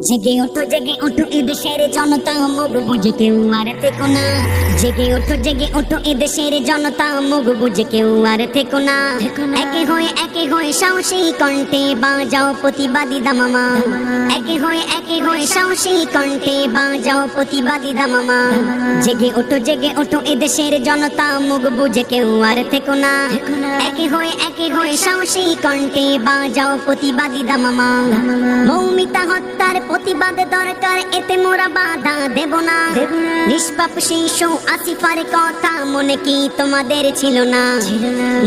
জেগে ওঠো এদেশের জনতা মুখ বুঝে কেউ আর থেকো না। জেগে ওঠো এদেশের জনতা মুখ বুঝে কেউ আর থেকো না। একে হয়ে সাহসী কণ্ঠে বাজাও প্রতিবাদী দামামা। একে হয়ে সাহসী কণ্ঠে বাজাও প্রতিবাদী দামামা। জেগে ওঠো এদেশের জনতা মুখ বুঝে কেউ আর থেকো না। একে হয়ে সাহসী কণ্ঠে বাজাও প্রতিবাদী দামামা। মৌমিতা হত্যার প্রতিবাদ দরকার, এতে মোরা বাধা দেব না। নিষ্পাপ শিশু আসিফার কথা মনে কি তোমাদের ছিল না?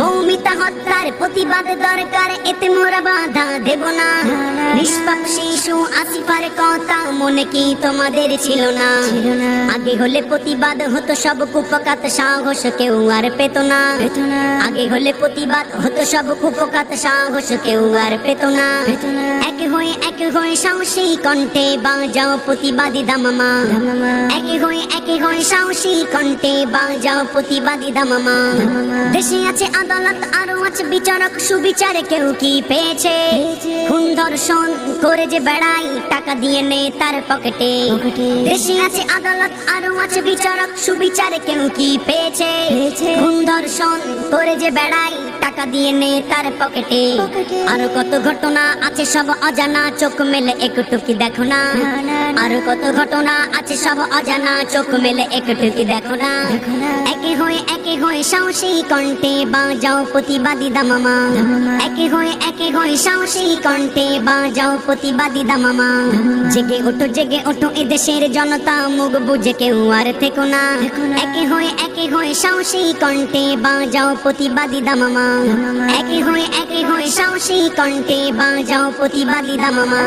মৌমিতা হত্যার প্রতিবাদ দরকার, এতে মোরা বাধা দেব না। নিষ্পাপ শিশু আসিফার কথা মনে কি তোমাদের ছিল না? আগে হলে প্রতিবাদ হতো সব কুপকাত, সাহস কেউ আর পেত না। আগে হলে প্রতিবাদ হতো সব কুপকাত, সাহস কেউ আর পেত না। একে হয়ে সাহসী কণ্ঠে বাজাও প্রতিবাদী দামামা। একে হয়ে সাহসী কণ্ঠে বাজাও প্রতিবাদী দামামা। দেশে আছে আদালত, আরো আছে বিচারক, সুবিচারে কেউ কি পেয়েছে? খুন ধর্ষণ করে যে বেড়াই, টাকা দিয়ে নে তার পকেটে। দেশে আছে আদালত, আরো আছে বিচারক, সুবিচারে কেউ কি পেয়েছে? খুন ধর্ষণ করে যে বেড়াই, টাকা দিয়ে নে তার পকেটে। আরো কত ঘটনা আছে সব অজানা, চোখ মেলে একটু কি দেখো না? আরো কত ঘটনা আছে সব অজানা, চোখ মেলে একটু কি দেখো না? একে হয়ে সাহসী কণ্ঠে বাজাও প্রতিবাদী দামামা। একে হয়ে সাহসী কণ্ঠে বাজাও প্রতিবাদী দামামা। জেগে ওঠো এদেশের জনতা মুখ বুঝে কেউ আর থেকো না। একে হয়ে সাহসী কণ্ঠে বাজাও প্রতিবাদী দামামা। একে হয়ে সাহসী কণ্ঠে বাজাও প্রতিবাদী দামামা।